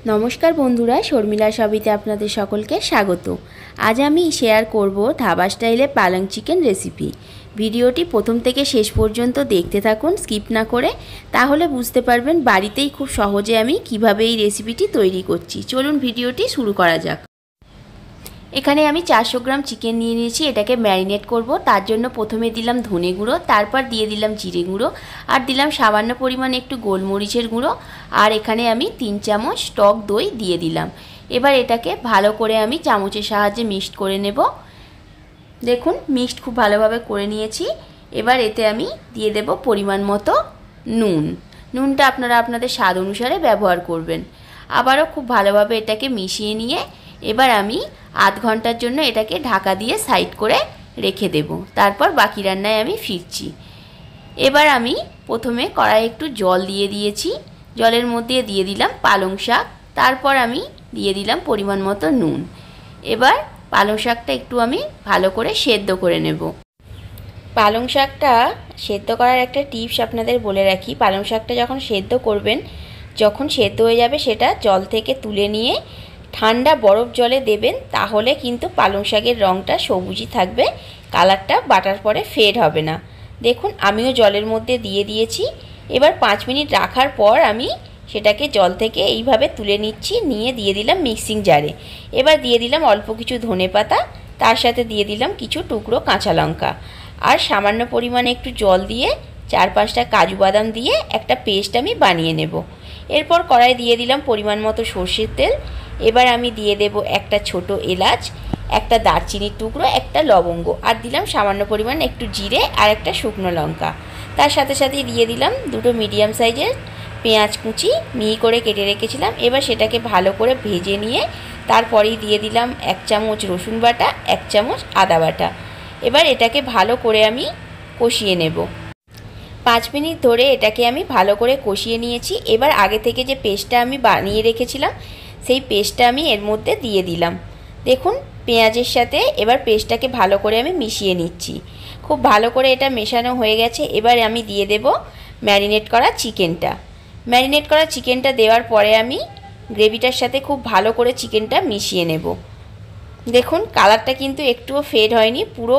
নমস্কার বন্ধুরা, শর্মিলা সবিতে আপনাদের সকলকে স্বাগত। আজ আমি শেয়ার করব ধাবা স্টাইলে পালং চিকেন রেসিপি। ভিডিওটি প্রথম থেকে শেষ পর্যন্ত দেখতে থাকুন স্কিপ না করে, তাহলে বুঝতে পারবেন বাড়িতেই খুব সহজে আমি কিভাবে এই রেসিপিটি তৈরি করছি। চলুন ভিডিওটি শুরু করা যাক। এখানে আমি 400 গ্রাম চিকেন নিয়ে নিয়েছি, এটাকে ম্যারিনেট করব। তার জন্য প্রথমে দিলাম ধনে গুঁড়ো, তারপর দিয়ে দিলাম জিরে গুঁড়ো, আর দিলাম সামান্য পরিমাণে একটু গোলমরিচের গুঁড়ো, আর এখানে আমি 3 চামচ টক দই দিয়ে দিলাম। এবার এটাকে ভালো করে আমি চামচের সাহায্যে মিক্সড করে নেব। দেখুন মিক্সড খুব ভালোভাবে করে নিয়েছি। এবার এতে আমি দিয়ে দেব পরিমাণ মতো নুন। নুনটা আপনারা আপনাদের স্বাদ অনুসারে ব্যবহার করবেন। আবারও খুব ভালোভাবে এটাকে মিশিয়ে নিয়ে এবার আমি আধ ঘন্টার জন্য এটাকে ঢাকা দিয়ে সাইড করে রেখে দেব। তারপর বাকি রান্নায় আমি ফিরছি। এবার আমি প্রথমে কড়াইয়ে একটু জল দিয়ে দিয়েছি, জলের মধ্যে দিয়ে দিলাম পালং শাক, তারপর আমি দিয়ে দিলাম পরিমাণ মতো নুন। এবার পালং শাকটা একটু আমি ভালো করে সেদ্ধ করে নেব। পালং শাকটা সেদ্ধ করার একটা টিপস আপনাদের বলে রাখি। পালং শাকটা যখন সেদ্ধ করবেন, যখন সেদ্ধ হয়ে যাবে সেটা জল থেকে তুলে নিয়ে ঠান্ডা বরফ জলে দেবেন, তাহলে কিন্তু পালং শাকের রঙটা সবুজই থাকবে, কালারটা বাটার পরে ফেড হবে না। দেখুন আমিও জলের মধ্যে দিয়ে দিয়েছি। এবার 5 মিনিট রাখার পর আমি সেটাকে জল থেকে এইভাবে তুলে নিচ্ছি, নিয়ে দিয়ে দিলাম মিক্সিং জারে। এবার দিয়ে দিলাম অল্প কিছু ধনেপাতা, তার সাথে দিয়ে দিলাম কিছু টুকরো কাঁচা লঙ্কা, আর সামান্য পরিমাণে একটু জল দিয়ে 4-5টা কাজু বাদাম দিয়ে একটা পেস্ট আমি বানিয়ে নেব। এরপর কড়াই দিয়ে দিলাম পরিমাণ মতো সর্ষের তেল। এবার আমি দিয়ে দেব একটা ছোট এলাচ, একটা দারচিনির টুকরো, একটা লবঙ্গ, আর দিলাম সামান্য পরিমাণ একটু জিরে আর একটা শুকনো লঙ্কা। তার সাথে সাথে দিয়ে দিলাম দুটো মিডিয়াম সাইজের পেঁয়াজ কুচি মিহি করে কেটে রেখেছিলাম। এবার সেটাকে ভালো করে ভেজে নিয়ে তারপরেই দিয়ে দিলাম 1 চামচ রসুন বাটা, 1 চামচ আদা বাটা। এবার এটাকে ভালো করে আমি কষিয়ে নেব। 5 মিনিট ধরে এটাকে আমি ভালো করে কষিয়ে নিয়েছি। এবার আগে থেকে যে পেস্টটা আমি বানিয়ে রেখেছিলাম সেই পেস্টটা আমি এর মধ্যে দিয়ে দিলাম। দেখুন পেঁয়াজের সাথে এবার পেস্টটাকে ভালো করে আমি মিশিয়ে নিচ্ছি। খুব ভালো করে এটা মেশানো হয়ে গেছে। এবার আমি দিয়ে দেব ম্যারিনেট করা চিকেনটা। ম্যারিনেট করা চিকেনটা দেওয়ার পরে আমি গ্রেভিটার সাথে খুব ভালো করে চিকেনটা মিশিয়ে নেব। দেখুন কালারটা কিন্তু একটুও ফেড হয়নি, পুরো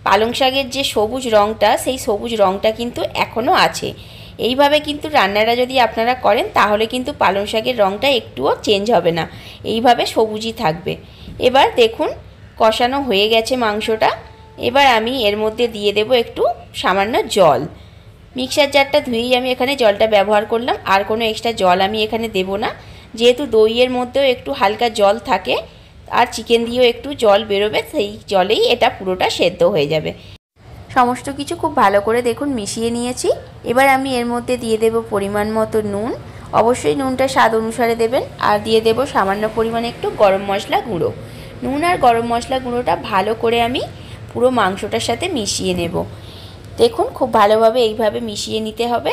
পালং শাকের যে সবুজ রঙটা সেই সবুজ রঙটা কিন্তু এখনও আছে। এইভাবে কিন্তু রান্নাটা যদি আপনারা করেন তাহলে কিন্তু পালং শাকের রঙটা একটুও চেঞ্জ হবে না, এইভাবে সবুজই থাকবে। এবার দেখুন কষানো হয়ে গেছে মাংসটা। এবার আমি এর মধ্যে দিয়ে দেব একটু সামান্য জল। মিক্সার জারটা ধুয়েই আমি এখানে জলটা ব্যবহার করলাম, আর কোনো এক্সট্রা জল আমি এখানে দেব না, যেহেতু দইয়ের মধ্যেও একটু হালকা জল থাকে আর চিকেন দিয়েও একটু জল বেরোবে, সেই জলেই এটা পুরোটা সেদ্ধ হয়ে যাবে। সমস্ত কিছু খুব ভালো করে দেখুন মিশিয়ে নিয়েছি। এবার আমি এর মধ্যে দিয়ে দেব পরিমাণ মতো নুন, অবশ্যই নুনটা স্বাদ অনুসারে দেবেন, আর দিয়ে দেব সামান্য পরিমাণে একটু গরম মশলা গুঁড়ো। নুন আর গরম মশলা গুঁড়োটা ভালো করে আমি পুরো মাংসটার সাথে মিশিয়ে নেব। দেখুন খুব ভালোভাবে এইভাবে মিশিয়ে নিতে হবে।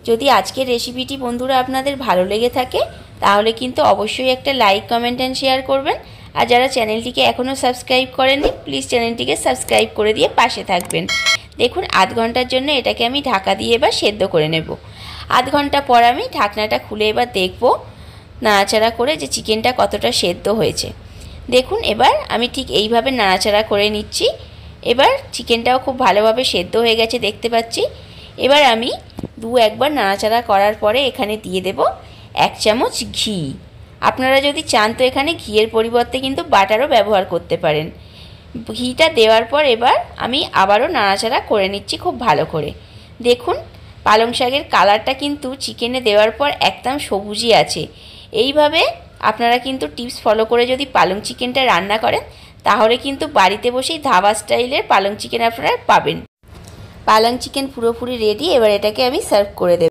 যদি আজকের রেসিপিটি বন্ধুরা আপনাদের ভালো লেগে থাকে তাহলে কিন্তু অবশ্যই একটা লাইক, কমেন্ট অ্যান্ড শেয়ার করবেন। আর যারা চ্যানেলটিকে এখনও সাবস্ক্রাইব করেননি প্লিজ চ্যানেলটিকে সাবস্ক্রাইব করে দিয়ে পাশে থাকবেন। দেখুন আধ ঘন্টার জন্য এটাকে আমি ঢাকা দিয়ে এবার সেদ্ধ করে নেব। আধ ঘন্টা পর আমি ঢাকনাটা খুলে এবার দেখব নাড়াচাড়া করে যে চিকেনটা কতটা সেদ্ধ হয়েছে। দেখুন এবার আমি ঠিক এইভাবে নাড়াচাড়া করে নিচ্ছি। এবার চিকেনটাও খুব ভালোভাবে সেদ্ধ হয়ে গেছে দেখতে পাচ্ছি। এবার আমি একবার নাড়াচাড়া করার পরে এখানে দিয়ে দেব 1 চামচ ঘি। আপনারা যদি চান তো এখানে ঘিয়ের পরিবর্তে কিন্তু বাটারও ব্যবহার করতে পারেন। ঘিটা দেওয়ার পর এবার আমি আবারও নাড়াচাড়া করে নিচ্ছি খুব ভালো করে। দেখুন পালং শাকের কালারটা কিন্তু চিকেনে দেওয়ার পর একদম সবুজই আছে। এইভাবে আপনারা কিন্তু টিপস ফলো করে যদি পালং চিকেনটা রান্না করেন তাহলে কিন্তু বাড়িতে বসেই ধাবা স্টাইলের পালং চিকেন আপনারা পাবেন। পালং চিকেন পুরোপুরি রেডি। এবার এটাকে আমি সার্ভ করে দেব।